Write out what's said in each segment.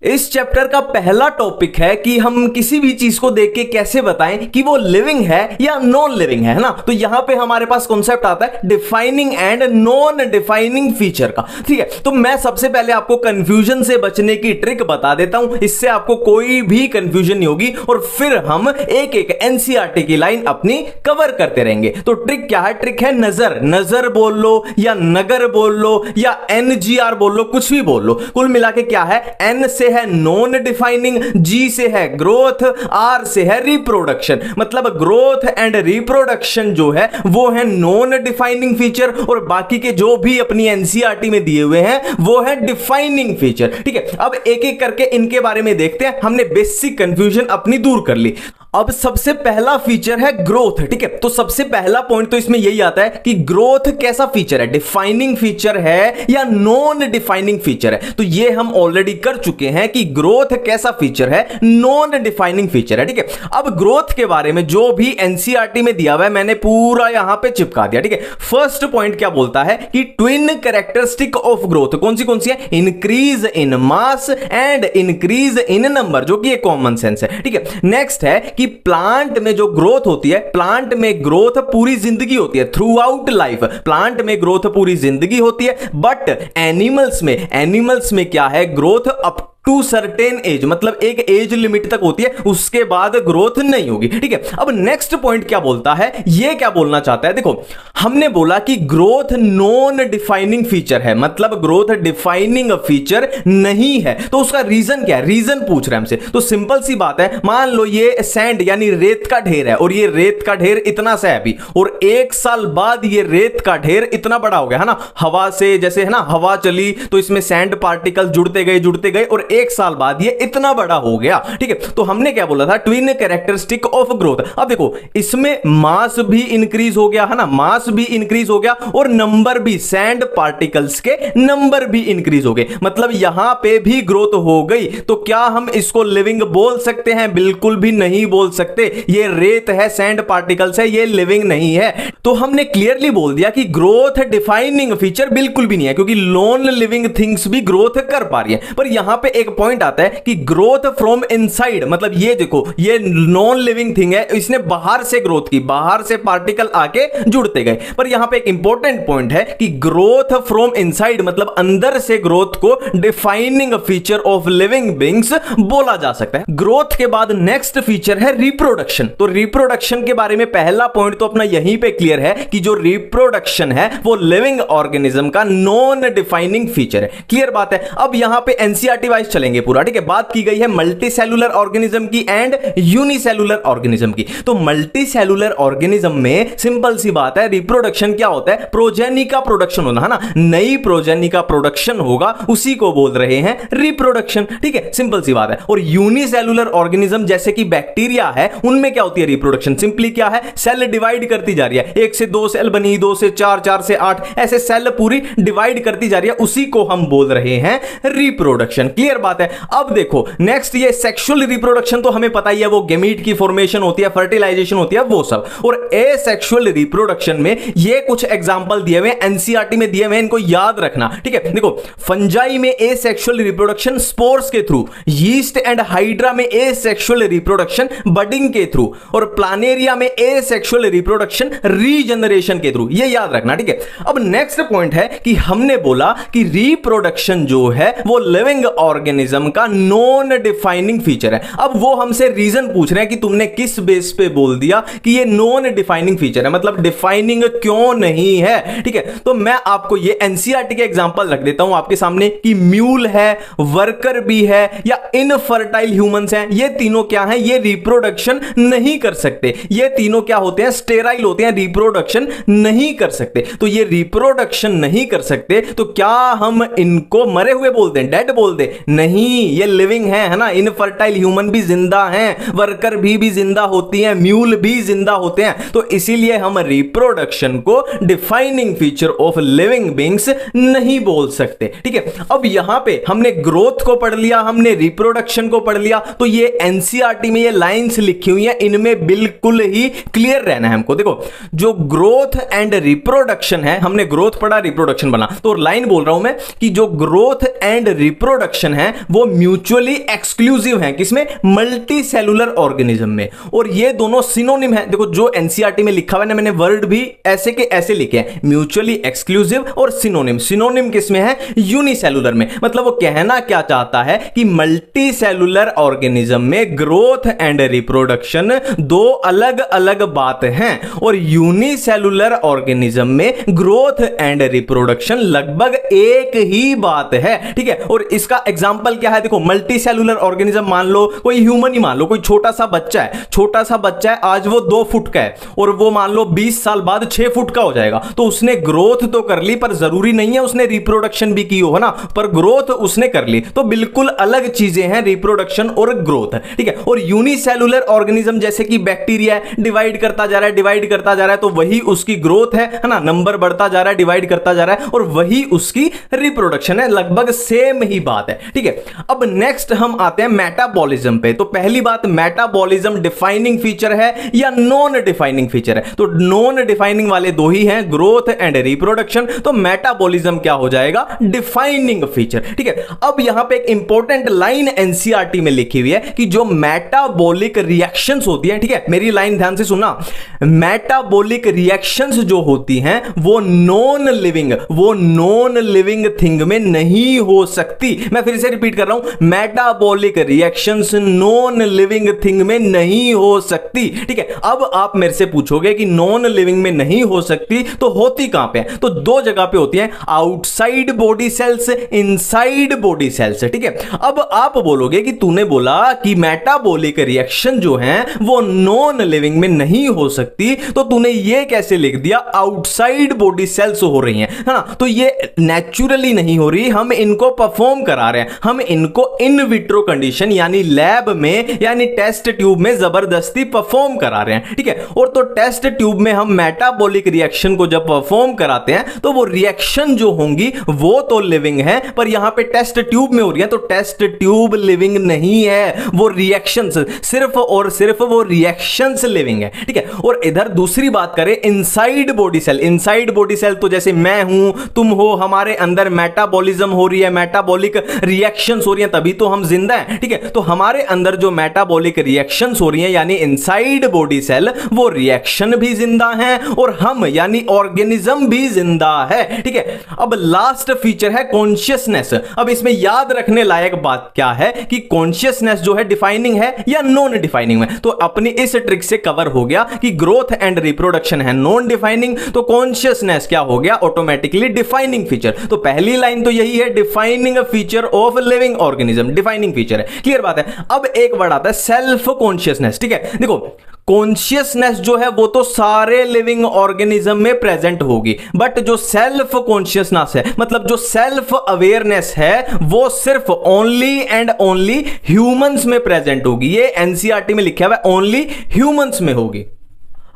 इस चैप्टर का पहला टॉपिक है कि हम किसी भी चीज को देख के कैसे बताएं कि वो लिविंग है या नॉन लिविंग है ना। तो यहां पे हमारे पास कॉन्सेप्ट आता है defining and non defining feature का। ठीक है, तो मैं सबसे पहले आपको कंफ्यूजन से बचने की ट्रिक बता देता हूं, इससे आपको कोई भी कंफ्यूजन नहीं होगी और फिर हम एक एक एनसीईआरटी की लाइन अपनी कवर करते रहेंगे। तो ट्रिक क्या है? ट्रिक है नजर। नजर बोल लो या नगर बोल लो या एनजीआर बोल लो, कुछ भी बोल लो। कुल मिला के क्या है? एन से है नॉन डिफाइनिंग, जी से है ग्रोथ, आर से है रिप्रोडक्शन। मतलब ग्रोथ एंड रिप्रोडक्शन जो है वो है नॉन डिफाइनिंग फीचर और बाकी के जो भी अपनी एनसीईआरटी में दिए हुए हैं वो है डिफाइनिंग फीचर। ठीक है, अब एक एक करके इनके बारे में देखते हैं। हमने बेसिक कंफ्यूजन अपनी दूर कर ली। अब सबसे पहला फीचर है ग्रोथ। ठीक है, तो सबसे पहला पॉइंट तो इसमें यही आता है कि ग्रोथ कैसा फीचर है, डिफाइनिंग फीचर है या नॉन डिफाइनिंग फीचर है। तो ये हम ऑलरेडी कर चुके हैं कि ग्रोथ कैसा फीचर है, नॉन डिफाइनिंग फीचर है। ठीक है, अब ग्रोथ के बारे में जो भी एनसीईआरटी में दिया हुआ है मैंने पूरा यहां पे चिपका दिया। ठीक है, फर्स्ट पॉइंट क्या बोलता है कि ट्विन कैरेक्टरिस्टिक ऑफ ग्रोथ कौन सी है? Increase in mass and increase in number, जो कि एक कॉमन सेंस है। ठीक है, नेक्स्ट है कि प्लांट में जो ग्रोथ होती है, प्लांट में ग्रोथ पूरी जिंदगी होती है, थ्रू आउट लाइफ प्लांट में ग्रोथ पूरी जिंदगी होती है। बट एनिमल्स में क्या है? Growth up to certain age, मतलब एक एज लिमिट तक होती है, उसके बाद ग्रोथ नहीं होगी। ठीक है, अब नेक्स्ट पॉइंट क्या बोलता है? ये क्या बोलना चाहता है? देखो, हमने बोला कि ग्रोथ नॉन डिफाइनिंग फीचर है, मतलब ग्रोथ डिफाइनिंग फीचर नहीं है। तो उसका रीजन क्या है? रीजन पूछ रहे हैं हमसे। तो सिंपल सी बात है, मान लो ये सैंड यानी रेत का ढेर है और ये रेत का ढेर इतना सा है अभी, और एक साल बाद ये रेत का ढेर इतना बड़ा हो गया है ना, हवा से जैसे है ना, हवा चली तो इसमें सैंड पार्टिकल जुड़ते गए और एक साल बाद ये इतना बड़ा हो गया। ठीक है, तो हमने क्या बोला था? Twin characteristic of growth. अब देखो, इसमें मास भी इंक्रीज हो गया है ना, मास भी इंक्रीज हो गया और नंबर भी, सैंड पार्टिकल्स के नंबर भी इंक्रीज हो गए, मतलब यहां पे भी ग्रोथ हो गई। तो क्या हम इसको लिविंग बोल सकते हैं? बिल्कुल भी नहीं बोल सकते। ये रेत है, सैंड पार्टिकल्स है, ये लिविंग नहीं है। तो हमने क्लियरली बोल दिया कि ग्रोथ डिफाइनिंग फीचर बिल्कुल भी नहीं है, क्योंकि नॉन लिविंग थिंग्स भी ग्रोथ कर पा रही है। पर यहां पे एक पॉइंट आता है कि ग्रोथ फ्रॉम इनसाइड, मतलब ये देखो, ये नॉन लिविंग थिंग है, इसने बाहर से ग्रोथ की, बाहर से पार्टिकल आके जुड़ते गए। पर यहां पे एक इंपॉर्टेंट पॉइंट है कि ग्रोथ फ्रॉम इनसाइड, मतलब अंदर से ग्रोथ को defining feature of living beings बोला जा सकता है। ग्रोथ के बाद नेक्स्ट फीचर है रिप्रोडक्शन। तो रिप्रोडक्शन के बारे में पहला पॉइंट तो अपना यहीं पे क्लियर है कि जो रिप्रोडक्शन है वो लिविंग ऑर्गेनिज्म का नॉन डिफाइनिंग फीचर है। क्लियर बात है। अब यहां पे एनसीईआरटी वाइज चलेंगे पूरा। ठीक है, बात की गई है मल्टी सेलुलर ऑर्गेनिज्म की एंड यूनिसेलुलर ऑर्गेनिज्म की। तो मल्टी सेलुलर ऑर्गेनिज्म में सिंपल सी बात है, रिप्रोडक्शन क्या होता है? प्रोजेनी का प्रोडक्शन होना है ना, नई प्रोजेनी का प्रोडक्शन होगा, उसी को बोल रहे हैं रिप्रोडक्शन। ठीक है, सिंपल सी बात है। और यूनिसेलुलर ऑर्गेनिज्म जैसे कि बैक्टीरिया है, उनमें क्या होती है रिप्रोडक्शन? सिंपली क्या है? सेल डिवाइड करती जा रही है, 1 से 2 सेल बनी, 2 से 4, 4 से 8, ऐसे सेल पूरी डिवाइड करती जा रही है, उसी को हम बोल रहे हैं रिप्रोडक्शन। क्लियर बात है। अब देखो नेक्स्ट, ये सेक्सुअल रिप्रोडक्शन तो हमें पता ही है, वो गेमीट की फॉर्मेशन होती है, फर्टिलाइजेशन होती है, वो सब। और एसेक्सुअल रिप्रोडक्शन में ये कुछ एग्जांपल दिए हुए एनसीईआरटी में दिए हुए, इनको याद रखना। ठीक है, देखो फंजाई में एसेक्सुअल रिप्रोडक्शन स्पोर्स के थ्रू, यीस्ट एंड हाइड्रा में एसेक्सुअल रिप्रोडक्शन बडिंग के थ्रू, और प्लानेरिया में एसेक्सुअल रिप्रोडक्शन रीजनरेशन के थ्रू। ये याद रखना। ठीक है, अब नेक्स्ट पॉइंट है कि हमने बोला कि रिप्रोडक्शन जो है वो लिविंग ऑर्गेनिज्म का नॉन डिफाइनिंग फीचर है। अब वो हमसे रीजन पूछ रहे हैं कि तुमने किस बेस पे बोल दिया कि ये नॉन डिफाइनिंग फीचर है, मतलब डिफाइनिंग क्यों नहीं है। ठीक है, तो मैं आपको ये एनसीईआरटी के एग्जांपल रख देता हूं आपके सामने कि म्यूल है, वर्कर बी है या इनफर्टाइल ह्यूमंस हैं, ये तीनों क्या हैं? ये रिप्रोडक्शन नहीं कर सकते। ये तीनों क्या होते हैं? स्टेराइल होते हैं, रिप्रोडक्शन नहीं कर सकते। तो ये रिप्रोडक्शन नहीं कर सकते, तो क्या हम इनको मरे हुए बोल दें, डेड बोल दें? नहीं, ये लिविंग है ना। इनफर्टाइल ह्यूमन भी जिंदा हैं, वर्कर भी जिंदा होती हैं, म्यूल भी जिंदा होते हैं। तो इसीलिए हम रिप्रोडक्शन को defining feature of living beings नहीं बोल सकते। ठीक है, अब यहां पे हमने ग्रोथ को पढ़ लिया, हमने रिप्रोडक्शन को पढ़ लिया। तो ये एनसीईआरटी में ये लाइंस लिखी हुई हैं, इनमें बिल्कुल ही क्लियर रहना है हमको। देखो, जो जो ग्रोथ एंड रिप्रोडक्शन है, हमने ग्रोथ पढ़ा, रिप्रोडक्शन बना, तो लाइन बोल रहा हूं मैं कि जो ग्रोथ एंड रिप्रोडक्शन है वो म्यूचुअली एक्सक्लूसिव है, किसमें? मल्टी सेलुलर ऑर्गेनिज्म में। और ये दोनों सिनोनिम है। देखो जो एनसीईआरटी में लिखा हुआ है ना, मैंने वर्ड भी ऐसे के ऐसे लिखे हैं, म्यूचुअली एक्सक्लूसिव और सिनोनिम। सिनोनिम किसमें है? यूनिसेलुलर में। मतलब वो कहना क्या चाहता है कि मल्टी सेलुलर ऑर्गेनिज्म में ग्रोथ एंड रिप्रोडक्शन दो अलग अलग बात हैं, और यूनिसेलुलर ऑर्गेनिज्म में ग्रोथ एंड रिप्रोडक्शन लगभग एक ही बात है। ठीक है, और इसका एग्जांपल क्या है? देखो मल्टी सेलुलर ऑर्गेनिज्म मान लो कोई ह्यूमन ही मान लो, कोई छोटा सा बच्चा है, छोटा सा बच्चा है, आज वो 2 फुट का है और वो मान लो 20 साल बाद 6 फुट का हो जाएगा, तो उसने ग्रोथ तो कर ली, पर जरूरी नहीं है उसने रिप्रोडक्शन भी की हो ना, पर ग्रोथ उसने कर ली। तो बिल्कुल अलग चीजें हैं रिप्रोडक्शन और ग्रोथ। ठीक है, और यूनिसेलुलर ऑर्गेनिज्म जैसे कि बैक्टीरिया है, डिवाइड करता जा रहा है, डिवाइड करता जा रहा है, तो वही उसकी ग्रोथ है ना, नंबर बढ़ता जा रहा है, डिवाइड करता जा रहा है, और वही उसकी रिप्रोडक्शन है, लगभग सेम ही बात है। ठीक है, अब नेक्स्ट हम आते हैं मेटाबॉलिज्म पे। तो पहली बात, मेटाबॉलिज्म डिफाइनिंग फीचर है या नॉन डिफाइनिंग फीचर है? तो नॉन डिफाइनिंग वाले दो ही हैं, ग्रोथ एंड रिप्रोडक्शन। तो मेटाबॉलिज्म क्या हो जाएगा? Defining feature. ठीक है, अब यहां पे एक इंपॉर्टेंट लाइन एनसीईआरटी में लिखी हुई है कि जो मेटाबॉलिक रिएक्शंस होती हैं, ठीक है, मेरी लाइन ध्यान से सुनना, मेटाबॉलिक रिएक्शंस जो होती हैं वो नॉन लिविंग थिंग में नहीं हो सकती। मैं फिर से रिपीट कर रहा हूं, metabolic reactions non living thing में नहीं हो सकती। ठीक है, अब आप मेरे से पूछोगे कि नॉन लिविंग में नहीं हो सकती तो होती कहां पे? तो 2 जगह पे होती है, outside body cells, inside body cells. ठीक है, अब आप बोलोगे कि तूने बोला कि मेटाबॉलिक रिएक्शन जो है वो नॉन लिविंग में नहीं हो सकती, तो तूने ये कैसे लिख दिया आउटसाइड बॉडी सेल्स हो रही हैं, है ना? तो ये नेचुरली नहीं हो रही, हम इनको परफॉर्म करा रहे हैं, हम इनको इन विट्रो कंडीशन यानी लैब में यानी टेस्ट ट्यूब में जबरदस्ती परफॉर्म करा रहे हैं। ठीक है, और तो टेस्ट ट्यूब में हम मेटाबॉलिक रिएक्शन को जब परफॉर्म कराते हैं तो वो रिएक्शन जो होंगी वो तो लिविंग है, पर यहां पे टेस्ट ट्यूब में हो रही है, तो टेस्ट ट्यूब लिविंग नहीं है, वो रिएक्शंस, सिर्फ और सिर्फ वो रिएक्शंस लिविंग है। ठीक है, और इधर दूसरी बात करें inside body cell, inside body cell तो जैसे मैं हूं, तुम हो, हमारे अंदर मेटाबॉलिज्म हो रही है, मेटाबॉलिक रिएक्शंस हो रही हैं, तभी तो हम जिंदा हैं। ठीक है, तो हमारे अंदर जो मेटाबॉलिक रिएक्शंस हो रही हैं यानी इनसाइड बॉडी सेल, वो रिएक्शन भी जिंदा हैं और हम यानी ऑर्गेनिज्म भी जिंदा है। ठीक है, अब लास्ट फीचर है कॉन्शियसनेस। अब इसमें याद रखने लायक बात क्या है कि कॉन्शियसनेस जो है डिफाइनिंग है या नॉन डिफाइनिंग है? तो अपनी इस ट्रिक से कवर हो गया कि ग्रोथ एंड रिप्रोडक्शन है नॉन डिफाइनिंग, तो कॉन्शियसनेस क्या हो गया? Automatically defining feature. तो पहली लाइन तो यही है, defining feature of living organism, defining feature है। क्लियर बात है। अब एक वर्ड आता है सेल्फ कॉन्शियसनेस। ठीक है, देखो कॉन्शियसनेस जो है वो तो सारे लिविंग ऑर्गेनिज्म में प्रेजेंट होगी, बट जो सेल्फ कॉन्शियसनेस है, मतलब जो सेल्फ अवेयरनेस है, वो सिर्फ ओनली एंड ओनली ह्यूमंस में प्रेजेंट होगी। ये एनसीईआरटी में लिखा हुआ है, ओनली ह्यूमंस में होगी।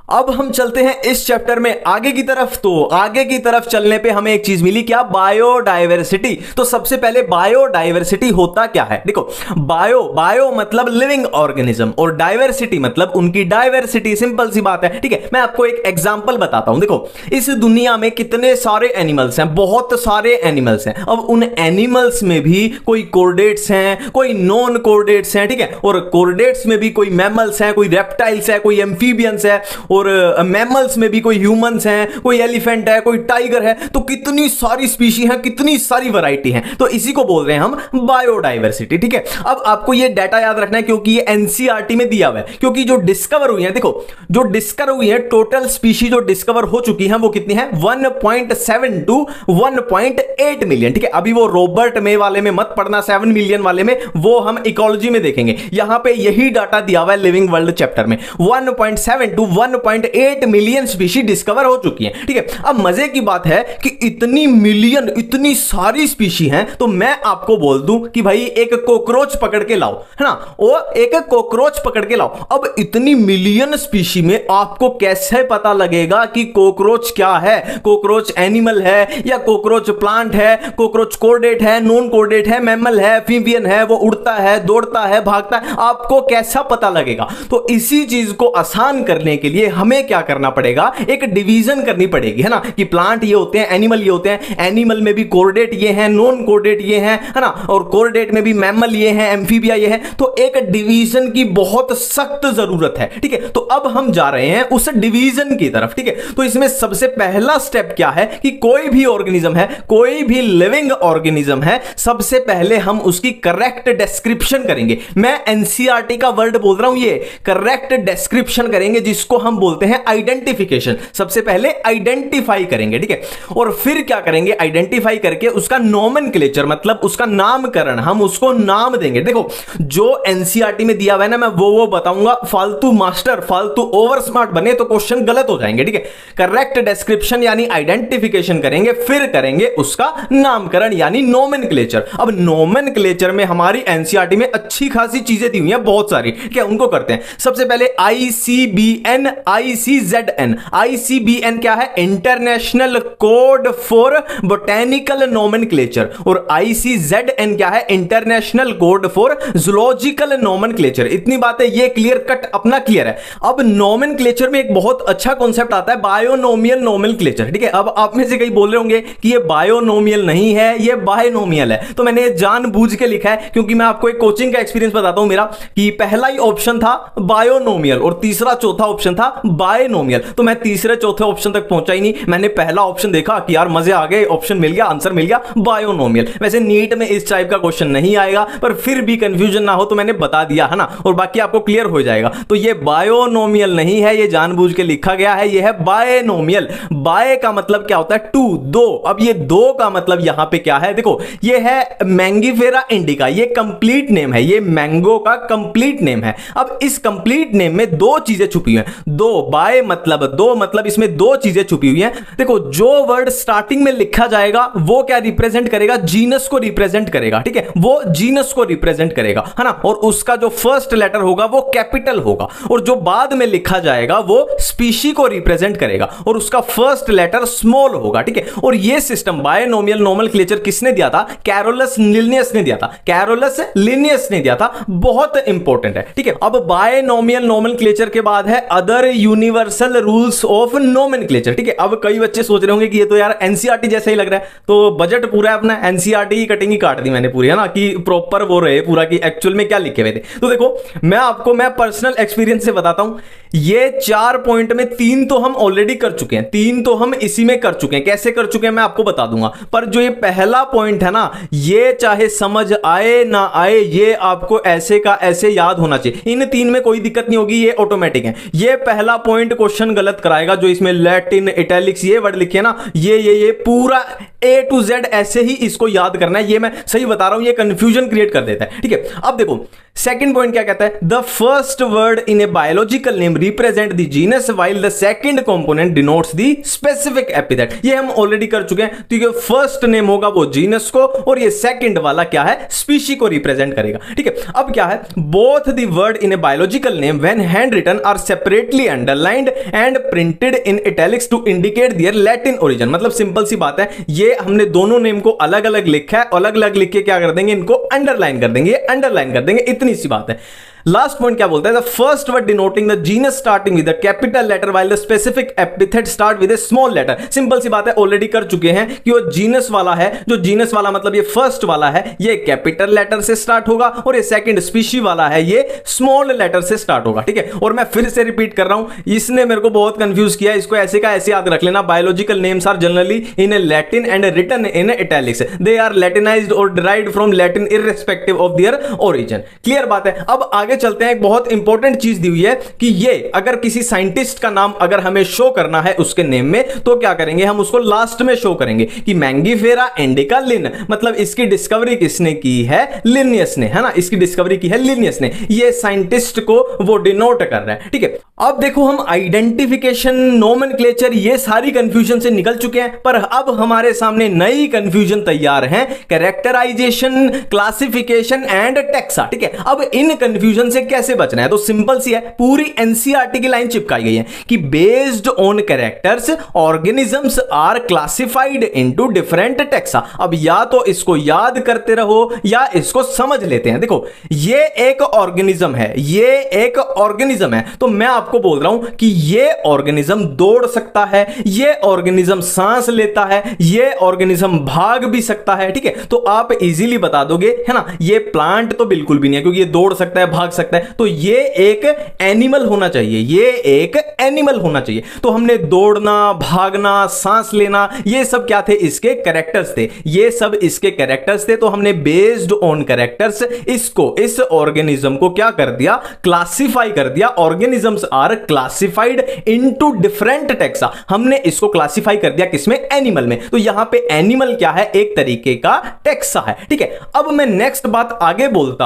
अब हम चलते हैं इस चैप्टर में आगे की तरफ। तो आगे की तरफ चलने पे हमें एक चीज मिली, क्या? बायोडायवर्सिटी। तो सबसे पहले बायोडायवर्सिटी होता क्या है? देखो बायो मतलब लिविंग ऑर्गेनिज्म और डायवर्सिटी मतलब उनकी डायवर्सिटी। सिंपल सी बात है। ठीक है, मैं आपको एक एग्जांपल बताता हूं। देखो इस दुनिया में कितने सारे एनिमल्स हैं, बहुत सारे एनिमल्स हैं। अब उन एनिमल्स में भी कोई कोर्डेट्स हैं, कोई नॉन कोर्डेट्स हैं। ठीक है, और कोर्डेट्स में भी कोई मैमल्स हैं, कोई रेप्टाइल्स है, कोई एम्फीबियंस है, और मैमल्स में भी कोई ह्यूमंस हैं, कोई एलिफेंट है, कोई टाइगर है। तो कितनी सारी स्पीशी हैं, कितनी सारी वैरायटी हैं। तो इसी को बोल रहे हैं हम बायोडायवर्सिटी। ठीक है, अब आपको ये डाटा याद रखना है क्योंकि ये एनसीईआरटी में दिया हुआ है। क्योंकि जो डिस्कवर हुई है, देखो जो डिस्कवर हुई है, टोटल स्पीशी जो डिस्कवर हो चुकी है वो कितनी है? 1.7 to 1.8 मिलियन। ठीक है, अभी वो रॉबर्ट मे वाले में मत पढ़ना, 7 मिलियन वाले में, वो हम इकोलॉजी में देखेंगे। यहां पे यही डाटा दिया हुआ है लिविंग वर्ल्ड चैप्टर में, 1.7 to 1.8 मिलियन स्पीशी डिस्कवर हो चुकी हैं। ठीक है, अब मजे की बात है कि इतनी मिलियन, इतनी सारी स्पीशी हैं, तो मैं आपको बोल दूं कि भाई एक कॉकरोच पकड़ के लाओ, है ना, वो एक कॉकरोच पकड़ के लाओ। अब इतनी मिलियन स्पीशी में आपको कैसे पता लगेगा कि कॉकरोच क्या है? कॉकरोच एनिमल है या कॉकरोच प्लांट है? कॉकरोच कोर्डेट है, नॉन कोर्डेट है, मैमल है, एम्फीबियन है, वो उड़ता है, दौड़ता है, भागता है, आपको कैसा पता लगेगा? तो इसी चीज को आसान करने के लिए हमें क्या करना पड़ेगा, एक डिवीजन करनी पड़ेगी, है ना, कि प्लांट ये होते हैं, एनिमल ये होते हैं, एनिमल में भी कोर्डेट ये हैं, नॉन कोर्डेट ये हैं, है ना, और कोर्डेट में भी मैमल ये हैं, एम्फीबिया ये हैं। तो एक डिवीजन की बहुत सख्त जरूरत है, ठीक है। तो अब हम जा रहे हैं उस डिवीजन की तरफ, ठीक है। तो इसमें सबसे पहला स्टेप क्या है कि कोई भी ऑर्गेनिज्म है, कोई भी लिविंग ऑर्गेनिज्म है, सबसे पहले हम उसकी करेक्ट डिस्क्रिप्शन करेंगे। मैं एनसीईआरटी का वर्ड बोल रहा हूं, ये करेक्ट डिस्क्रिप्शन करेंगे, जिसको हम बोलते हैं आइडेंटिफिकेशन। सबसे पहले आइडेंटिफाई करेंगे, ठीक है, और फिर क्या करेंगे, आइडेंटिफाई करके उसका नोमेनक्लेचर मतलब उसका नामकरण, हम उसको नाम देंगे। देखो जो एनसीईआरटी में दिया हुआ है ना, मैं वो बताऊंगा, फालतू मास्टर फालतू ओवर स्मार्ट बने तो क्वेश्चन गलत हो जाएंगे, ठीक है। करेक्ट डिस्क्रिप्शन यानी आइडेंटिफिकेशन करेंगे, फिर करेंगे उसका नामकरण यानी नोमेनक्लेचर। अब नोमेनक्लेचर में हमारी एनसीईआरटी में अच्छी खासी चीजें दी हुई हैं, बहुत सारी, क्या उनको करते हैं। सबसे पहले आईसीबीएन, आईसीजेडएन। आईसीबीएन क्या है, international code for botanical nomenclature, और आईसीजेडएन क्या है, international code for zoological nomenclature. इतनी बातें ये क्लियर कट अपना क्लियर है। अब नोमेनक्लेचर में एक बहुत अच्छा कॉन्सेप्ट आता है, बायोनोमियल नोमेनक्लेचर, ठीक है। अब आप में से कई बोल रहे होंगे कि ये बायोनोमियल नहीं है, ये बायनोमियल है। तो मैंने जानबूझ के लिखा है क्योंकि मैं आपको एक कोचिंग का एक्सपीरियंस बताता हूं मेरा, कि पहला ही ऑप्शन था बायोनोमियल और तीसरा चौथा ऑप्शन था बायनोमियल। तो मैं तीसरे चौथे ऑप्शन तक पहुंचा ही नहीं, मैंने पहला ऑप्शन देखा कि यार मजे आ गए, ऑप्शन मिल गया, आंसर मिल गया, बायोनोमियल। वैसे नीट में इस टाइप का क्वेश्चन नहीं आएगा, पर फिर भी कंफ्यूजन ना हो तो मैंने बता दिया, है ना, और बाकी आपको क्लियर हो जाएगा। तो ये बायोनोमियल नहीं है, ये जानबूझ के लिखा गया है, ये है बायनोमियल। बाय का मतलब क्या होता है, टू, दो। अब ये दो का मतलब यहां पे क्या है, देखो ये है मैंगीफेरा इंडिका, ये कंप्लीट नेम है, ये मैंगो का कंप्लीट नेम है। अब इस कंप्लीट नेम में दो चीजें छुपी हुई हैं, दो, बाय मतलब दो, मतलब इसमें दो चीजें छुपी हुई हैं। देखो जो वर्ड स्टार्टिंग में लिखा जाएगा वो क्या रिप्रेजेंट करेगा, जीनस को रिप्रेजेंट करेगा, ठीक है, वो जीनस को रिप्रेजेंट करेगा, है ना, और उसका जो फर्स्ट लेटर होगा वो कैपिटल होगा, और जो बाद में लिखा जाएगा वो स्पीशी को रिप्रेजेंट करेगा और उसका फर्स्ट लेटर स्मॉल होगा, ठीक है। और ये सिस्टम बायनोमियल नोमेनक्लेचर किसने दिया था, कैरोलस लिनियस ने दिया था, कैरोलस लिनियस ने दिया था, बहुत इंपॉर्टेंट है, ठीक है। अब बायनोमियल नोमेनक्लेचर के बाद है other universal rules of nomenclature, ठीक है। अब कई बच्चे सोच रहे होंगे कि ये तो यार एनसीईआरटी जैसा ही लग रहा है, तो बजट पूरा है अपना, एनसीईआरटी की कटिंग ही काट दी मैंने पूरी, है ना, कि प्रॉपर वो रहे पूरा कि एक्चुअल में क्या लिखे हुए थे। तो देखो मैं पर्सनल एक्सपीरियंस से बताता हूं, ये 4 पॉइंट में 3 तो हम ऑलरेडी कर चुके हैं, 3 तो हम इसी में कर चुके हैं। कैसे कर चुके हैं मैं आपको बता दूंगा, पर जो ये पहला पॉइंट है ना, ये चाहे समझ आए ना आए, ये आपको ऐसे का ऐसे याद होना चाहिए। इन 3 में कोई दिक्कत नहीं होगी, ये ऑटोमेटिक है। ये पहला पॉइंट क्वेश्चन गलत कराएगा, जो इसमें लैटिन, इटैलिक्स ये वर्ड लिखे ना, ये पूरा A to Z ऐसे ही इसको याद करना है। ये मैं सही बता रहा हूं, ये कंफ्यूजन क्रिएट कर देता है, ठीक है। अब देखो सेकंड पॉइंट क्या कहता है, the first word in a biological name represent the genus while the second component denotes the specific epithet. ये हम ऑलरेडी कर चुके हैं, तो ये फर्स्ट नेम होगा वो जीनस को, और ये सेकंड वाला क्या है, स्पीशी को रिप्रेजेंट करेगा, ठीक है। अब क्या है, both the word in a biological name when handwritten are separately underlined and printed in italics to indicate their Latin origin. मतलब सिंपल सी बात है, ये हमने दोनों नेम को अलग अलग लिखा है, अलग अलग लिख के क्या कर देंगे, इनको अंडरलाइन कर देंगे, अंडरलाइन कर देंगे, इतनी सी बात है। लास्ट पॉइंट क्या बोलता है, the first word denoting the genus starting with the capital letter while the specific epithet start with a small letter. Simple सी बात है, ऑलरेडी कर चुके हैं कि वो जीनस वाला है, जो जीनस वाला मतलब ये फर्स्ट वाला है, ये कैपिटल लेटर से स्टार्ट होगा, और ये सेकंड स्पीशी वाला है, ये स्मॉल लेटर से स्टार्ट होगा, ठीक है। और मैं फिर से रिपीट कर रहा हूं, इसने मेरे को बहुत कंफ्यूज किया, इसको ऐसे का ऐसे याद रख लेना। Biological names are generally in Latin and written in italics, they are latinized और derived from Latin irrespective of their origin. Clear बात है। अब आगे चलते हैं, एक बहुत इंपॉर्टेंट चीज दी हुई है कि ये अगर किसी साइंटिस्ट का नाम अगर हमें शो करना है उसके नेम में, तो क्या करेंगे, हम उसको लास्ट में शो करेंगे कि मैंगीफेरा इंडिका लिन, मतलब इसकी डिस्कवरी किसने की है, लिनियस ने, है ना, इसकी डिस्कवरी की है लिनियस ने। ये साइंटिस्ट को वो डिनोट कर रहा है, ठीक है। अब देखो हम आइडेंटिफिकेशन, नोमेनक्लेचर, ये सारी कंफ्यूजन से निकल चुके हैं, पर अब हमारे सामने नई कंफ्यूजन तैयार है, कैरेक्टराइजेशन, क्लासिफिकेशन एंड टेक्सा, ठीक है। अब इन कंफ्यूजन कंफ्यूजन से कैसे बचना है, तो सिंपल सी है, पूरी एनसीईआरटी की लाइन चिपकाई गई है कि based on characters organisms are classified into different taxa. अब या तो इसको याद करते रहो या इसको समझ लेते हैं। देखो ये एक ऑर्गेनिज्म है, ये एक ऑर्गेनिज्म है, तो मैं आपको बोल रहा हूं कि ये ऑर्गेनिज्म दौड़ सकता है, ये ऑर्गेनिज्म सांस लेता है, ये ऑर्गेनिज्म भाग भी सकता है। ठीक है, तो आप इजीली बता दोगे, है ना। ये प्लांट तो बिल्कुल भी नहीं है क्योंकि ये दौड़ सकता है, भाग सकता है, तो ये एक एनिमल होना चाहिए, ये एक एनिमल होना चाहिए। तो हमने दौड़ना, भागना, सांस लेना, ये सब क्या थे, इसके कैरेक्टर्स थे, ये सब इसके कैरेक्टर्स थे। तो हमने बेस्ड ऑन कैरेक्टर्स इसको, इस ऑर्गेनिज्म को क्या कर दिया, क्लासिफाई कर दिया। Organisms are classified into different taxa, हमने इसको क्लासिफाई कर दिया किसमें, एनिमल में। तो यहां पे एनिमल क्या है, एक तरीके का टेक्सा है। ठीक है, अब मैं नेक्स्ट बात आगे बोलता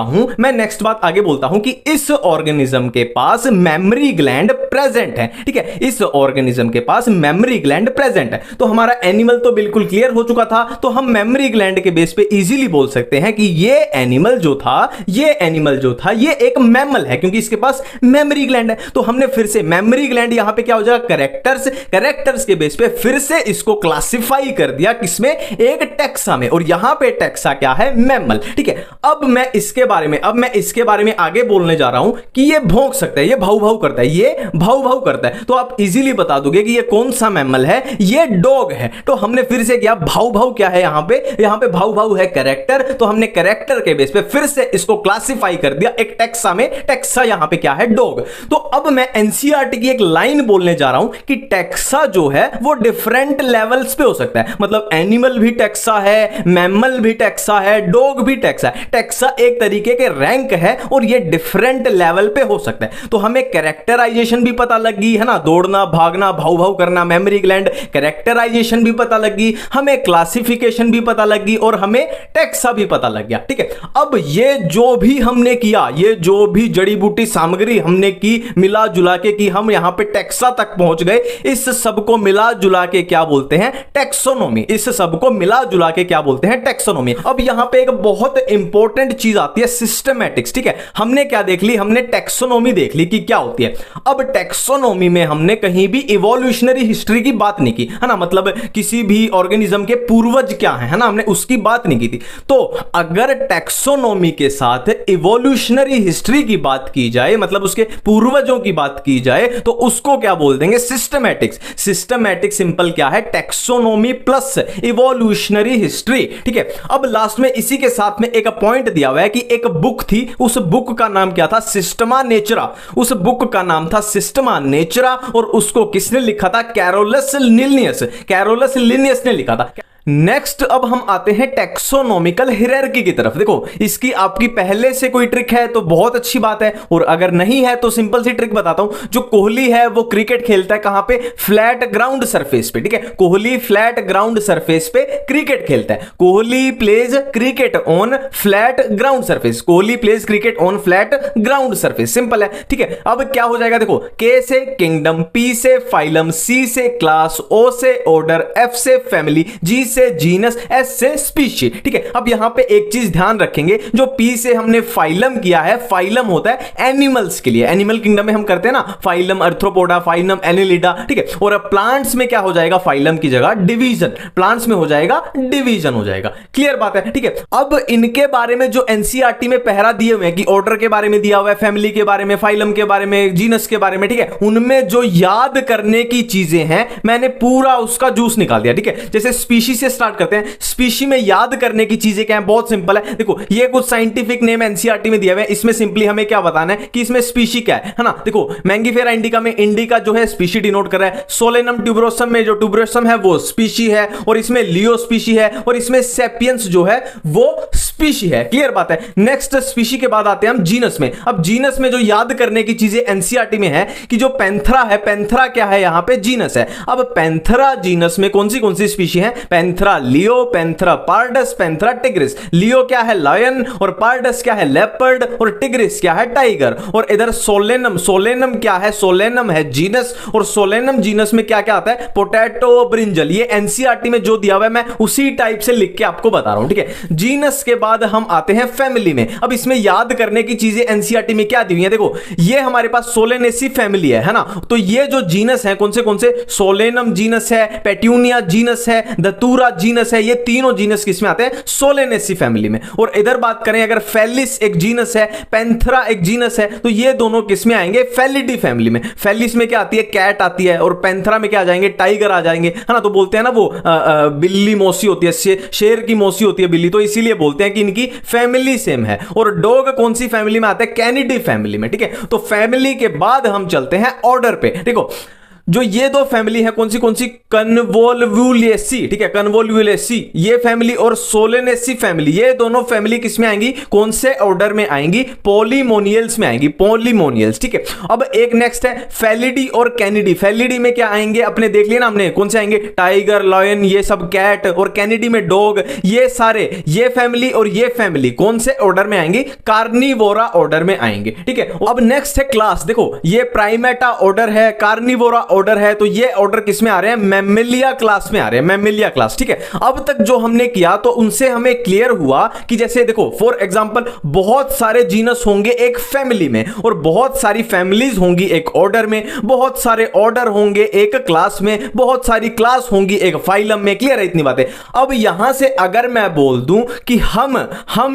हूं कि इस ऑर्गेनिज्म के पास मेमोरी ग्लैंड प्रेजेंट है। ठीक है, इस ऑर्गेनिज्म के पास मेमोरी ग्लैंड प्रेजेंट है। तो हमारा एनिमल तो बिल्कुल क्लियर हो चुका था, तो हम मेमोरी ग्लैंड के बेस पे इजीली बोल सकते हैं कि ये एनिमल जो था, ये एक मैमल है क्योंकि इसके पास मेमोरी ग्लैंड है। तो हमने फिर से मेमोरी ग्लैंड यहां पे क्या हो जाएगा, कैरेक्टर्स के बेस पे फिर से इसको क्लासिफाई कर दिया किसमें, एक टेक्सा में, और यहां पे टेक्सा क्या है, मैमल। ठीक है, अब मैं इसके बारे में आगे बोलने जा रहा हूं कि ये भौंक सकता है, ये भाव भाव करता है, ये भाव भाव करता है। तो आप इजीली बता दोगे कि ये कौन सा मैमल है, ये डॉग है। तो हमने फिर से किया, भाव भाव क्या है यहां पे भाव भाव है कैरेक्टर, तो हमने कैरेक्टर के बेस पे फिर से इसको क्लासिफाई कर दिया एक टेक्सा में। टेक्सा यहां पे क्या है, डॉग। तो अब मैं एनसीईआरटी की एक लाइन बोलने जा रहा हूं कि टेक्सा जो है वो डिफरेंट लेवल्स पे हो सकता है, मतलब एनिमल भी टेक्सा है, मैमल भी टेक्सा है, डॉग भी टेक्सा है। टेक्सा एक तरीके के रैंक है और ये डिफरेंट लेवल पे हो सकता है। तो हमें कैरेक्टराइजेशन भी पता लग गई, है ना, दौड़ना, भागना, भाव भाव करना, मेमोरी ग्लैंड, कैरेक्टराइजेशन भी पता लग गई, हमें क्लासिफिकेशन भी पता लग गई और हमें टेक्सा भी पता लग गया। ठीक है, अब ये जो भी हमने किया, ये जो भी जड़ी बूटी सामग्री हमने की, मिला जुला के की, हम यहां पे टेक्सा तक पहुंच गए। इस सबको मिला जुला के क्या बोलते हैं, टेक्सोनोमी। इस सबको मिला जुला के क्या बोलते हैं, टेक्सोनोमी। अब यहां पे एक बहुत इंपॉर्टेंट चीज आती है, सिस्टमैटिक्स। ठीक है, हमने क्या देख ली, हमने टेक्सोनोमी देख ली कि क्या होती है। अब टेक्सोनोमी में हमने कहीं भी इवोल्यूशनरी हिस्ट्री की बात नहीं की, है ना, मतलब किसी भी ऑर्गेनिज्म के पूर्वज क्या है ना, हमने उसकी बात नहीं की थी। तो अगर टेक्सोनोमी के साथ इवोल्यूशनरी हिस्ट्री की बात की जाए, मतलब उसके पूर्वजों की बात की जाए, तो उसको क्या बोल देंगे, सिस्टमैटिक्स। सिस्टमैटिक सिंपल क्या है, टेक्सोनोमी प्लस इवोल्यूशनरी हिस्ट्री। ठीक है, अब लास्ट में इसी के साथ में एक पॉइंट दिया हुआ है कि एक बुक थी, उस बुक का नाम क्या था, सिस्टमा नेचरा। उस बुक का नाम था सिस्टमा नेचरा और उसको किसने लिखा था, कैरोलस लिनियस ने लिखा था। नेक्स्ट अब हम आते हैं टेक्सोनोमिकल हियरार्की की तरफ। देखो इसकी आपकी पहले से कोई ट्रिक है तो बहुत अच्छी बात है, और अगर नहीं है तो सिंपल सी ट्रिक बताता हूं। जो कोहली है वो क्रिकेट खेलता है कहां पे, फ्लैट ग्राउंड सरफेस पे। ठीक है, कोहली फ्लैट ग्राउंड सरफेस पे क्रिकेट खेलता है। Kohli pledge cricket on flat ground surface. Kohli pledge cricket on flat ground surface, simple है। ठीक है, अब क्या हो जाएगा, देखो के से किंगडम, पी से फाइलम, सी से क्लास, ओ से ऑर्डर, एफ से फैमिली, जी से जीनस, एस से स्पीशी। ठीक है, अब यहां पे एक चीज ध्यान रखेंगे, जो पी से हमने फाइलम किया है, फाइलम होता है एनिमल्स के लिए। एनिमल किंगडम में हम करते हैं ना, फाइलम अर्थ्रोपोडा, फाइलम एनिलिडा। ठीक है, और अब प्लांट्स में क्या हो जाएगा, फाइलम की जगह डिवीजन, प्लांट्स में हो जाएगा डिवीजन हो जाएगा। क्लियर बात है। ठीक है, अब इनके बारे में जो एनसीईआरटी में पहरा दिए हुए हैं कि ऑर्डर के बारे में दिया हुआ है, फैमिली के बारे में, फाइलम के बारे में, जीनस के बारे में, ठीक है, उनमें जो याद करने की चीजें हैं मैंने पूरा उसका जूस निकाल दिया। ठीक है, जैसे स्पीशी से स्टार्ट करते हैं। स्पीशी में याद करने की चीजें क्या है, बहुत सिंपल है। देखो ये कुछ साइंटिफिक नेम एनसीईआरटी में दिया हुआ है, इसमें सिंपली हमें क्या बताना है कि इसमें स्पीशी क्या है ना। देखो मैंगीफेरा इंडिका में इंडिका जो है स्पीशी डिनोट कर रहा है। सोलेनम ट्यूबरोसम में जो ट्यूबरोसम है वो स्पीशी है, और इसमें लियो स्पीशी है, और इसमें सेपियंस जो है वो स्पीशी है। क्लियर बात है। नेक्स्ट स्पीशी के बाद आते हैं हम जीनस में। अब जीनस में जो याद करने की चीजें एनसीईआरटी में है कि जो पैंथरा है, पैंथरा क्या है, यहां पे जीनस है। अब पैंथरा जीनस में कौन सी स्पीशी है, Panthera leo, Panthera pardus, Panthera tigris. Leo क्या है लायन, और पार्डस क्या है लेपर्ड, और टिग्रिस क्या है टाइगर। और इधर सोलेनम, सोलेनम क्या है, सोलेनम है जीनस, और सोलेनम जीनस में क्या क्या आता है, पोटैटो, ब्रिंजल। ये एनसीईआरटी में जो दिया हुआ है मैं उसी टाइप से लिख के आपको बता रहा हूं, ठीक है। जीनस के बाद हम आते हैं फैमिली में। अब इसमें याद करने की चीजें एनसीईआरटी में क्या दी हुई है, देखो ये हमारे पास सोलेनेसी फैमिली है ना। तो ये जो जीनस है कौन से, सोलेनम जीनस है, पेट्यूनिया जीनस है, दतूरा जीनस है। ये तीनों जीनस किसमें आते हैं, सोलेनेसी फैमिली में। और इधर बात करें अगर फेलिस एक जीनस है, पैंथरा एक जीनस है, तो ये दोनों किसमें आएंगे, फेलिडी फैमिली में। फेलिस में क्या आती है, कैट आती है, और पैंथरा में क्या आ जाएंगे, टाइगर आ जाएंगे, है ना। तो बोलते हैं ना वो बिल्ली मौसी होती है, शेर की मौसी होती है बिल्ली, तो इसीलिए बोलते हैं कि इनकी फैमिली सेम है। और डॉग कौन सी फैमिली में आता है, कैनिडी फैमिली में, ठीक है। तो फैमिली के बाद हम चलते हैं ऑर्डर पे। देखो जो ये दो फैमिली है कौन सी, कन्वोल्वुलेसी, ठीक है, कन्वोल्वुलेसी ये फैमिली, और सोलेनेसी फैमिली, ये दोनों फैमिली किसमें आएंगी, कौन से ऑर्डर में आएंगी, पॉलीमोनियल्स में आएंगी, पॉलीमोनियल्स, ठीक है। अब एक नेक्स्ट है फेलिडी और कैनिडी। फेलिडी में क्या आएंगे, अपने देख लिया ना हमने, कौन से आएंगे, टाइगर, लायन, ये सब कैट, और कैनिडी में डॉग। ये सारे, ये फैमिली और ये फैमिली कौन से ऑर्डर में आएंगी, कार्निवोरा ऑर्डर में आएंगे, ठीक है। अब नेक्स्ट है क्लास। देखो ये प्राइमेटा ऑर्डर है, कार्निवोरा ऑर्डर है, तो ये ऑर्डर किसमें आ रहे हैं, मैमेलिया क्लास में आ रहे हैं, मैमेलिया क्लास, ठीक है। अब तक जो हमने किया तो उनसे हमें क्लियर हुआ कि जैसे देखो फॉर एग्जांपल बहुत सारे जीनस होंगे एक फैमिली में, और बहुत सारी फैमिलीज होंगी एक ऑर्डर में, बहुत सारे ऑर्डर होंगे एक क्लास में, बहुत सारी क्लास होंगी एक फाइलम में। क्लियर है इतनी बातें। अब यहां से अगर मैं बोल दूं कि हम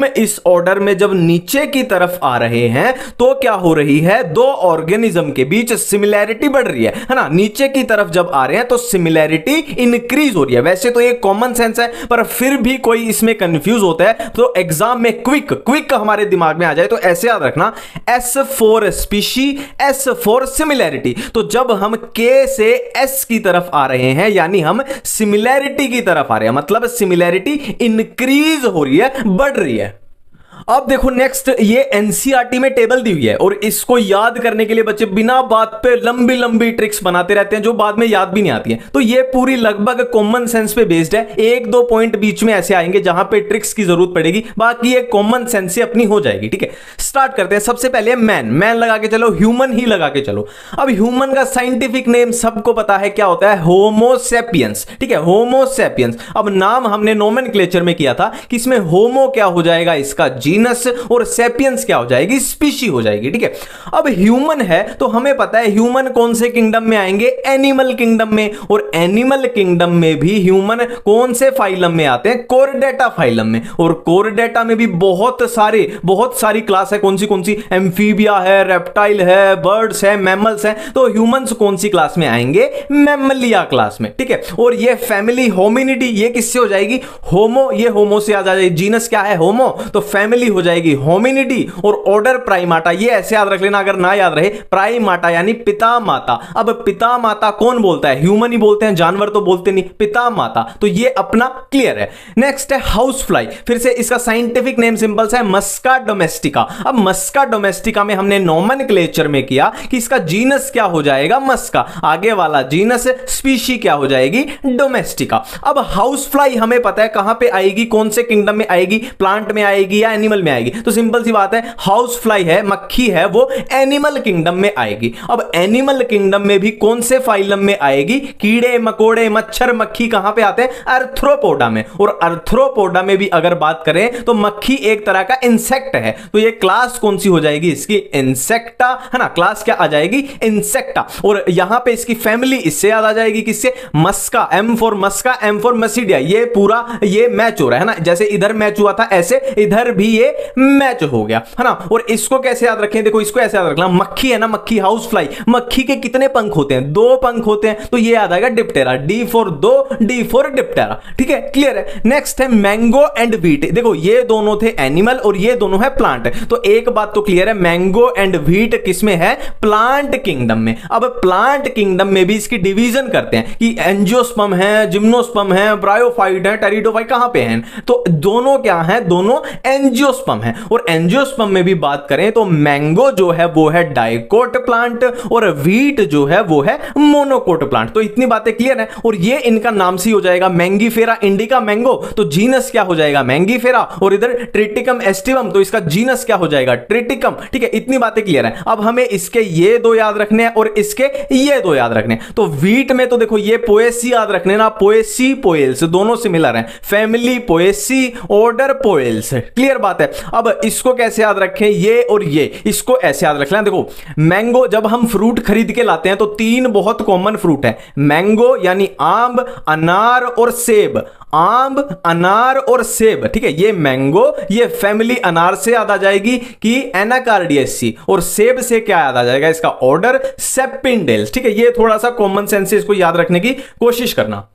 इस ऑर्डर में जब नीचे की तरफ आ रहे हैं तो क्या हो रही है, दो ऑर्गेनिज्म के बीच सिमिलैरिटी बढ़ रही है ना। नीचे की तरफ जब आ रहे हैं तो सिमिलैरिटी इंक्रीज हो रही है। वैसे तो ये कॉमन सेंस है, पर फिर भी कोई इसमें कंफ्यूज होता है तो एग्जाम में क्विक हमारे दिमाग में आ जाए तो ऐसे याद रखना, S for species, S for similarity. तो जब हम के से एस की तरफ आ रहे हैं यानी हम सिमिलैरिटी की तरफ आ रहे हैं, मतलब सिमिलैरिटी इंक्रीज हो रही है, बढ़ रही है। अब देखो नेक्स्ट, ये एनसीईआरटी में टेबल दी हुई है और इसको याद करने के लिए बच्चे बिना बात पे लंबी लंबी ट्रिक्स बनाते रहते हैं जो बाद में याद भी नहीं आती है। तो ये पूरी लगभग कॉमन सेंस पे बेस्ड है। एक दो पॉइंट बीच में ऐसे आएंगे जहां पे ट्रिक्स की जरूरत पड़ेगी, बाकी ये कॉमन सेंस से अपनी हो जाएगी, ठीक है। स्टार्ट करते हैं। सबसे पहले मैन लगा के चलो, ह्यूमन ही लगा के चलो। अब ह्यूमन का साइंटिफिक नेम सबको पता है क्या होता है, होमो सेपियंस, ठीक है, होमो सेपियंस। अब नाम हमने नोमेनक्लेचर में किया था कि इसमें होमो क्या हो जाएगा, इसका जीनस, और सेपियंस क्या हो जाएगी, स्पीशी हो जाएगी, ठीक है। अब ह्यूमन है तो हमें पता है ह्यूमन कौन से किंगडम में आएंगे, एनिमल किंगडम में, और एनिमल किंगडम में भी ह्यूमन कौन से फाइलम में आते हैं, कोरडेटा फाइलम में। और कोरडेटा में भी बहुत सारी क्लास है, कौन सी, एम्फीबिया है, रेप्टाइल है, बर्ड्स है, मैमल्स है। तो ह्यूमंस कौन सी क्लास में आएंगे, मैमलिया क्लास में, ठीक है। और ये फैमिली होमिनिडी ये किससे हो जाएगी, होमो, ये होमो से आ जाएगी। जीनस क्या है, होमो, तो फैमिली हो जाएगी होमिनिडी, और ऑर्डर प्राइमाटा। ये ऐसे याद रख लेना अगर ना याद रहे, प्राइमाटा यानी पिता माता। अब पिता माता कौन बोलता है, ह्यूमन ही बोलते हैं, जानवर तो बोलते नहीं, पिता माता। तो ये अपना क्लियर है। नेक्स्ट है हाउस फ्लाई। फिर से इसका साइंटिफिक नेम सिंपल सा है, मस्का डोमेस्टिका। अब मस्का डोमेस्टिका में हमने नोमेनक्लेचर में किया कि इसका जीनस क्या हो जाएगा, मस्का, आगे वाला जीनस, स्पीशी क्या हो जाएगी, डोमेस्टिका। अब हाउस फ्लाई हमें पता है कहां पे आएगी, कौन से किंगडम में आएगी, प्लांट में आएगी या एनिमल में आएगी। तो सिंपल सी बात है, हाउस फ्लाई है, मक्खी है, वो एनिमल किंगडम में आएगी। अब एनिमल किंगडम में भी कौन से फाइलम में आएगी, कीड़े मकोड़े मच्छर मक्खी कहां पे आते हैं, अर्थ्रोपोडा में। और अर्थ्रोपोडा में भी अगर बात करें तो मक्खी एक तरह का इंसेक्ट है, तो ये क्लास कौन सी हो जाएगी इसकी, इंसेक्टा, है ना। क्लास क्या आ जाएगी, इंसेक्टा। और यहां पे इसकी फैमिली इससे याद आ जाएगी, किससे, Musca, M for Musca, M for Muscidae. ये पूरा ये मैच हो रहा है ना, जैसे इधर मैच हुआ था ऐसे इधर भी ये मैच हो गया, है ना। और इसको कैसे याद रखें, देखो इसको ऐसे याद रखना, मक्खी है ना, मक्खी, हाउस फ्लाई, मक्खी के कितने पंख होते हैं, 2 पंख होते हैं, तो ये याद आएगा Diptera, D for 2, D for Diptera, ठीक है, क्लियर है। नेक्स्ट है मैंगो एंड व्हीट। देखो ये दोनों थे एनिमल और ये दोनों है प्लांट, तो एक बात तो क्लियर है, मैंगो एंड व्हीट किसमें है, प्लांट किंगडम में। अब प्लांट किंगडम में भी इसकी डिवीजन करते हैं कि एंजियोस्पर्म है, जिम्नोस्पर्म है, ब्रायोफाइट है, टेरिडोफाइट कहां पे हैं, तो दोनों क्या है, दोनों एंजियो एंजियोस्पर्म है। और एंजियोस्पर्म में भी बात करें तो मैंगो जो है वो है डाइकोट प्लांट और व्हीट जो है वो है मोनोकोट प्लांट। तो इतनी बातें क्लियर है। और ये इनका नाम से हो जाएगा मैंगीफेरा इंडिका मैंगो, तो जीनस क्या हो जाएगा मैंगीफेरा, और इधर ट्रिटिकम एस्टिवम तो इसका जीनस क्या हो जाएगा ट्रिटिकम। ठीक है, इतनी बातें क्लियर है। अब हमें इसके ये दो याद रखने हैं और इसके ये दो याद रखने हैं। तो व्हीट में तो देखो ये पोएसी याद रखने ना, पोएसी पोएल्स दोनों सिमिलर हैं, family Poaceae order Poales, clear बात है। अब इसको कैसे याद रखें, ये और ये, इसको ऐसे याद रख लें। देखो मैंगो जब हम फ्रूट खरीद के लाते हैं तो तीन बहुत कॉमन फ्रूट है, मैंगो यानी आम, अनार और सेब, आम अनार और सेब। ठीक है, ये मैंगो ये फैमिली अनार से याद आ जाएगी कि एनाकार्डियेसी, और सेब से क्या याद आ जाएगा इसका ऑर्डर सेपिंडेल्स। ठीक है, ये थोड़ा सा कॉमन सेंस से इसको याद रखने की कोशिश करना।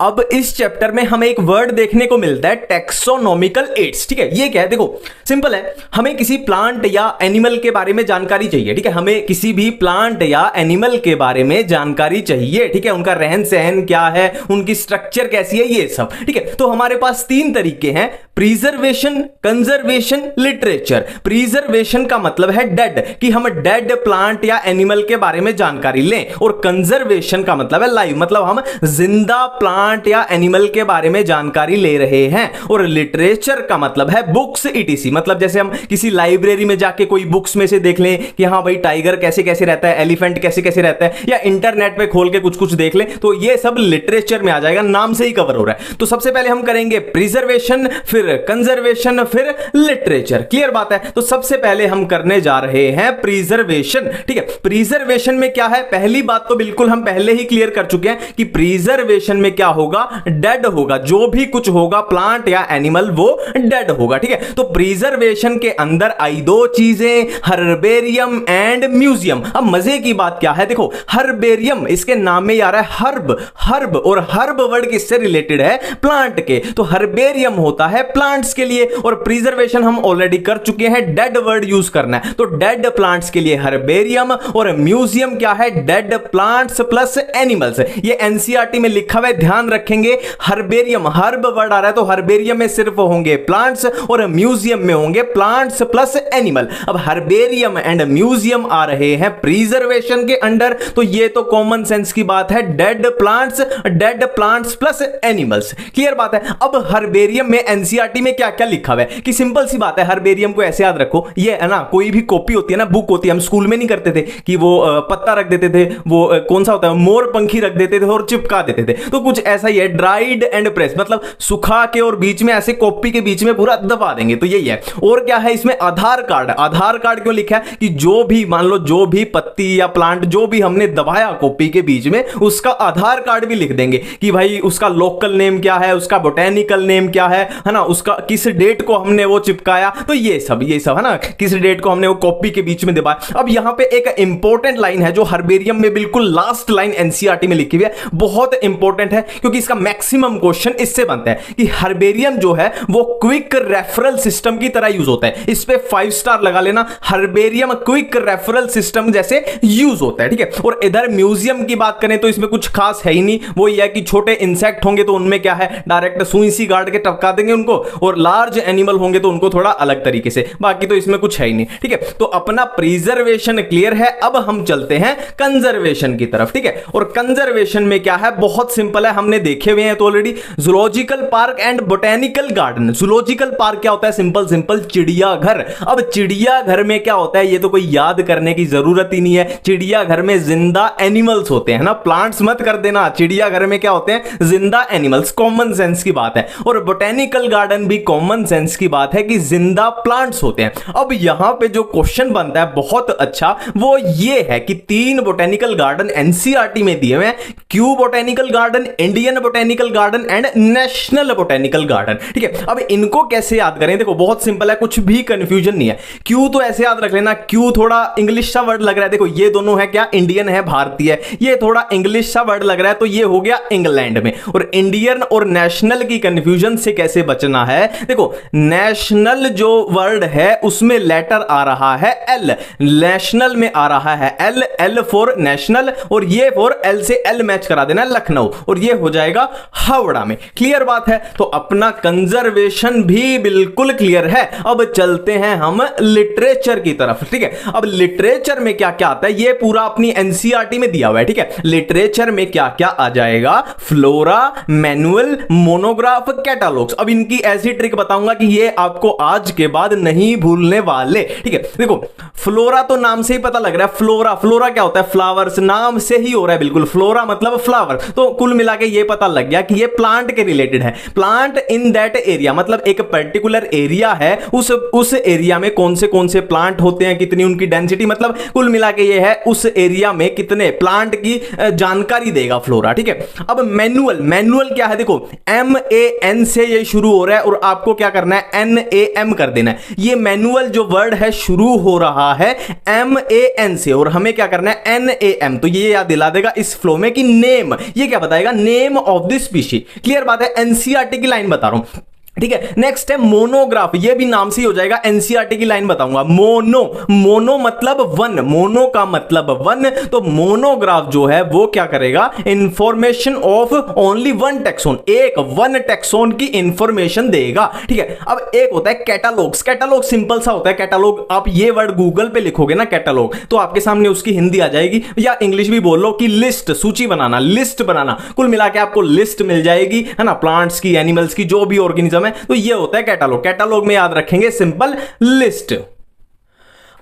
अब इस चैप्टर में हमें एक वर्ड देखने को मिलता है टेक्सोनॉमिकल एड्स। ठीक है, ये क्या है, देखो सिंपल है, हमें किसी प्लांट या एनिमल के बारे में जानकारी चाहिए। ठीक है, हमें किसी भी प्लांट या एनिमल के बारे में जानकारी चाहिए। ठीक है, उनका रहन सहन क्या है, उनकी स्ट्रक्चर कैसी है, ये सब। ठीक है, तो हमारे पास तीन तरीके हैं, प्रिजर्वेशन, कंजर्वेशन, लिटरेचर। प्रिजर्वेशन का मतलब है डेड, कि हम डेड प्लांट या एनिमल के बारे में जानकारी लें, और कंजर्वेशन का मतलब है लाइव, मतलब हम जिंदा प्लांट या एनिमल के बारे में जानकारी ले रहे हैं। और लिटरेचर का मतलब है बुक्स इटीसी, मतलब जैसे हम किसी लाइब्रेरी में जाके कोई बुक्स में से देख लें कि हाँ भाई टाइगर कैसे कैसे रहता है, एलिफेंट कैसे कैसे रहता है, या इंटरनेट पे खोल के कुछ कुछ देख लें, तो ये सब लिटरेचर में आ जाएगा, नाम से ही कवर हो रहा है। तो सबसे पहले हम करेंगे प्रिजर्वेशन, फिर कंजर्वेशन, फिर लिटरेचर, क्लियर बात है। तो सबसे पहले हम करने जा रहे हैं प्रिजर्वेशन। ठीक है, प्रिजर्वेशन में क्या है, पहली बात तो बिल्कुल हम पहले ही क्लियर कर चुके हैं कि प्रिजर्वेशन में क्या होगा, डेड होगा, जो भी कुछ होगा प्लांट या एनिमल वो डेड होगा। ठीक है, तो प्रिजर्वेशन के अंदर आई दो चीजें, हर्बेरियम एंड म्यूजियम। अब मजे की बात क्या है, देखो हर्बेरियम इसके नाम में आ रहा है हर्ब, हर्ब, और हर्ब वर्ड किससे रिलेटेड है, प्लांट के, तो हर्बेरियम होता है प्लांट्स के लिए। और प्रिजर्वेशन हम ऑलरेडी कर चुके हैं, डेड वर्ड यूज करना है, तो डेड प्लांट्स के लिए हर्बेरियम, और म्यूजियम क्या है, डेड प्लांट्स प्लस एनिमल्स। ये एनसीईआरटी में लिखा हुआ है, ध्यान रखेंगे। हर्बेरियम हर्ब वर्ड आ रहा है, तो हर्बेरियम में सिर्फ होंगे प्लांट्स और म्यूजियम में होंगे प्लांट्स प्लस एनिमल। अब हर्बेरियम एंड म्यूजियम आ रहे हैं प्रिजर्वेशन के अंडर, तो ये तो कॉमन सेंस की बात है, dead plants plus animals, clear बात है। अब हर्बेरियम में एनसीईआरटी में क्या क्या लिखा हुआ है, कि सिंपल सी बात है, हर्बेरियम को ऐसे याद रखो, ये है ना कोई भी कॉपी होती है ना, बुक होती है, हम स्कूल में नहीं करते थे कि वो पत्ता रख देते थे, वो कौन सा होता है, मोर पंखी रख देते थे और चिपका देते थे, तो कुछ ऐसा ही है, ड्राइड एंड प्रेस, मतलब सुखा के और बीच में ऐसे कॉपी के बीच में पूरा दबा देंगे, तो यही है। और क्या है इसमें, आधार कार्ड। आधार कार्ड क्यों लिखा है, कि जो भी मान लो जो भी पत्ती या प्लांट जो भी हमने दबाया कॉपी के बीच में, उसका आधार कार्ड भी लिख देंगे कि भाई उसका लोकल नेम क्या है, उसका बोटेनिकल नेम क्या है ना, उसका किस डेट को हमने वो चिपकाया, तो ये सब है ना, किस डेट को हमने वो कॉपी के बीच में दबाया। अब यहां पे एक इंपॉर्टेंट लाइन है जो हर्बेरियम में बिल्कुल लास्ट लाइन एनसीईआरटी में लिखी हुई है, बहुत इंपॉर्टेंट है, क्योंकि इसका मैक्सिमम क्वेश्चन इससे बनता है कि हर्बेरियम जो है वो क्विक रेफरल सिस्टम की तरह यूज होता है। इस पे 5 स्टार लगा लेना, हर्बेरियम क्विक रेफरल सिस्टम जैसे यूज होता है। ठीक है, और इधर म्यूजियम की बात करें तो इसमें कुछ खास है ही नहीं, वो ये है कि छोटे इंसेक्ट होंगे तो उनमें क्या है, डायरेक्ट सुई सी गाड़ के टपका देंगे उनको, और लार्ज एनिमल होंगे तो उनको थोड़ा अलग तरीके से, बाकी तो इसमें कुछ है ही नहीं। ठीक है, तो अपना प्रिजर्वेशन क्लियर है। अब हम चलते हैं कंजर्वेशन की तरफ। ठीक है, और कंजर्वेशन में क्या है, बहुत सिंपल है, हमने देखे हुए हैं तो already, zoological park and botanical garden. Zoological park क्या होता है, सिंपल चिड़ियाघर। अब चिड़ियाघर में क्या होता है, ये तो कोई याद करने की जरूरत ही नहीं है, चिड़ियाघर में जिंदा एनिमल्स होते हैं ना, प्लांट्स मत कर देना, चिड़ियाघर में क्या होते हैं, जिंदा एनिमल्स, कॉमन सेंस की बात है। और बोटेनिकल गार्डन भी कॉमन सेंस की बात है कि जिंदा प्लांट्स होते हैं। अब यहां पे जो क्वेश्चन बनता है बहुत अच्छा, वो ये है कि 3 बोटेनिकल गार्डन एनसीईआरटी में दिए हुए हैं, Q botanical garden, Indian botanical garden and national botanical garden. ठीक है, अब इनको कैसे याद करें, देखो बहुत सिंपल है, कुछ भी कंफ्यूजन नहीं है। क्यू तो ऐसे याद रख लेना, क्यू थोड़ा इंग्लिश सा वर्ड लग रहा है, देखो ये दोनों है क्या, इंडियन है भारतीय, ये थोड़ा इंग्लिश सा वर्ड लग रहा है, तो ये हो गया इंग्लैंड में। और इंडियन और नेशनल की कंफ्यूजन से कैसे बचना है, देखो नेशनल जो वर्ड है उसमें लेटर आ रहा है एल, नेशनल में आ रहा है एल, एल फॉर नेशनल, और ये फॉर एल से एल मैच करा देना लखनऊ, और ये हो हो जाएगा हावड़ा में। क्लियर बात है, तो अपना कंजर्वेशन भी बिल्कुल क्लियर है। अब चलते हैं हम लिटरेचर की तरफ। ठीक है, अब लिटरेचर में क्या क्या आता है ये पूरा अपनी एनसीईआरटी में दिया हुआ है। ठीक है, लिटरेचर में क्या क्या आ जाएगा, फ्लोरा, मैनुअल, मोनोग्राफ, कैटालॉग्स। अब इनकी ऐसी ट्रिक बताऊंगा कि ये आपको आज के बाद नहीं भूलने वाले। ठीक है, देखो फ्लोरा तो नाम से ही पता लग रहा है, फ्लोरा, फ्लोरा क्या होता है, फ्लावर्स, नाम से ही हो रहा है बिल्कुल, फ्लोरा मतलब फ्लावर। तो कुल मिला के ये पता लग गया कि ये प्लांट के रिलेटेड है। प्लांट इन दैट एरिया मतलब एक पर्टिकुलर एरिया है, उस एरिया में कौन से प्लांट होते हैं, कितनी उनकी डेंसिटी, मतलब कुल मिला के ये है उस एरिया में कितने प्लांट की जानकारी देगा फ्लोरा। ठीक है, अब मैनुअल, मैनुअल क्या है, देखो MAN से ये शुरू हो रहा है और आपको क्या करना है NAM कर देना है। ये मैनुअल जो वर्ड है शुरू हो रहा है MAN से और हमें क्या करना है NAM। तो ये याद दिला देगा इस फ्लो में कि नेम, ये क्या बताएगा, name of the species. Clear बात है, एनसीईआरटी की लाइन बता रहा हूं। ठीक है, नेक्स्ट है मोनोग्राफ, ये भी नाम से ही हो जाएगा, एनसीईआरटी की लाइन बताऊंगा। मोनो, मोनो मतलब वन, मोनो का मतलब वन, तो मोनोग्राफ जो है वो क्या करेगा, information of only one taxon, एक वन टेक्सोन की इंफॉर्मेशन देगा। ठीक है, अब एक होता है कैटालॉग्स। कैटालॉग सिंपल सा होता है, कैटालॉग आप ये वर्ड गूगल पे लिखोगे ना कैटालॉग, तो आपके सामने उसकी हिंदी आ जाएगी, या इंग्लिश भी बोल लो कि लिस्ट, सूची बनाना, लिस्ट बनाना, कुल मिला के आपको लिस्ट मिल जाएगी, है ना, प्लांट्स की, एनिमल्स की, जो भी ऑर्गेनिज्म है। तो ये होता है कैटालॉग। कैटालॉग में याद रखेंगे सिंपल लिस्ट।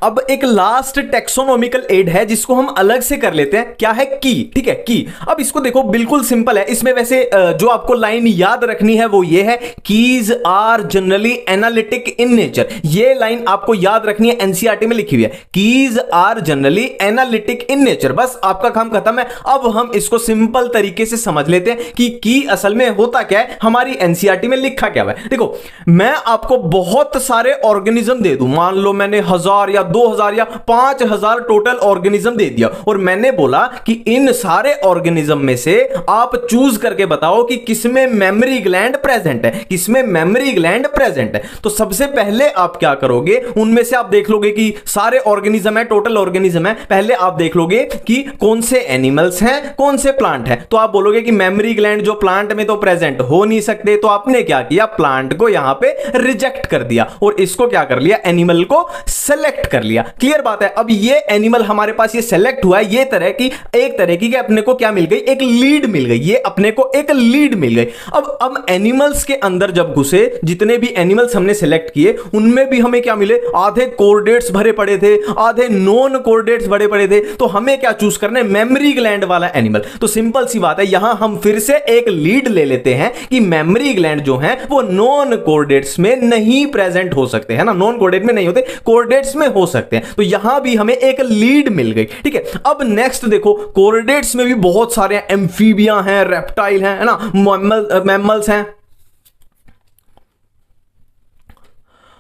अब एक लास्ट टेक्सोनॉमिकल एड है जिसको हम अलग से कर लेते हैं, क्या है, की। ठीक है, की। अब इसको देखो बिल्कुल सिंपल है, इसमें वैसे जो आपको लाइन याद रखनी है वो ये है, keys are generally analytic in nature. ये लाइन आपको याद रखनी है, एनसीईआरटी में लिखी हुई है, keys are generally analytic in nature. बस आपका काम खत्म है। अब हम इसको सिंपल तरीके से समझ लेते हैं कि की असल में होता क्या है, हमारी एनसीईआरटी में लिखा क्या है। देखो मैं आपको बहुत सारे ऑर्गेनिज्म दे दूं, मान लो मैंने 1000 या 2000 या 5000 टोटल ऑर्गेनिज्म दे दिया और मैंने बोला कि इन सारे ऑर्गेनिज्म में से आप चूज करके बताओ कि किसमें मेमोरी ग्लैंड प्रेजेंट है, किसमें मेमोरी ग्लैंड प्रेजेंट है। तो सबसे पहले आप क्या करोगे, उनमें से आप देख लोगे कि सारे ऑर्गेनिज्म है, टोटल ऑर्गेनिज्म है, पहले आप देख लोगे कि कौन से एनिमल्स हैं, कौन से प्लांट हैं। तो आप बोलोगे कि मेमोरी ग्लैंड जो प्लांट में तो प्रेजेंट हो नहीं सकते, तो आपने क्या किया, प्लांट को यहां पे रिजेक्ट कर दिया और इसको क्या कर लिया, एनिमल को सेलेक्ट कर लिया। क्लियर बात है। अब ये एनिमल हमारे पास ये सेलेक्ट हुआ है, ये तरह की एक तरह की अपने को क्या मिल गई, एक लीड मिल गई, ये अपने को एक लीड मिल गई। अब एनिमल्स के अंदर जब घुसे, जितने भी एनिमल्स हमने सेलेक्ट किए उनमें भी हमें क्या मिले, आधे कोऑर्डिनेट्स भरे पड़े थे, आधे नॉन कोऑर्डिनेट्स भरे पड़े थे। तो हमें क्या चूज करना है, मेमोरी ग्लैंड वाला एनिमल। तो सिंपल सी बात है, यहां हम फिर से एक लीड ले लेते हैं कि मेमोरी ग्लैंड जो है वो नॉन कोऑर्डिनेट्स में नहीं प्रेजेंट हो सकते, है ना, नॉन कोऑर्डिनेट में नहीं होते, कोऑर्डिनेट्स में हो सकते हैं। तो यहां भी हमें एक लीड मिल गई। ठीक है, अब नेक्स्ट देखो, कोऑर्डिनेट्स में भी बहुत सारे एम्फीबिया हैं, रेप्टाइल हैं, है ना, मैमल्स हैं।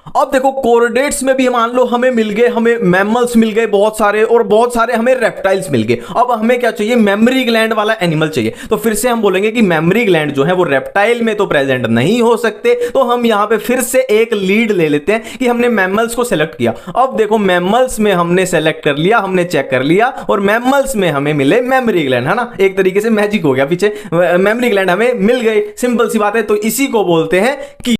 अब देखो कोऑर्डिनेट्स में भी मान लो हमें मिल गए, हमें मैमल्स मिल गए बहुत सारे और बहुत सारे हमें रेप्टाइल्स मिल गए। अब हमें क्या चाहिए, मेमोरी ग्लैंड वाला एनिमल चाहिए। तो फिर से हम बोलेंगे कि मेमोरी ग्लैंड जो है वो रेप्टाइल में तो प्रेजेंट नहीं हो सकते, तो हम यहां पे फिर से एक लीड ले लेते हैं कि हमने मैमल्स को सेलेक्ट किया। अब देखो मैमल्स में हमने सेलेक्ट कर लिया, हमने चेक कर लिया और मैमल्स में हमें मिले मेमोरी ग्लैंड, है ना, एक तरीके से मैजिक हो गया, पीछे मेमोरी ग्लैंड हमें मिल गए। सिंपल सी बात है, तो इसी को बोलते हैं कि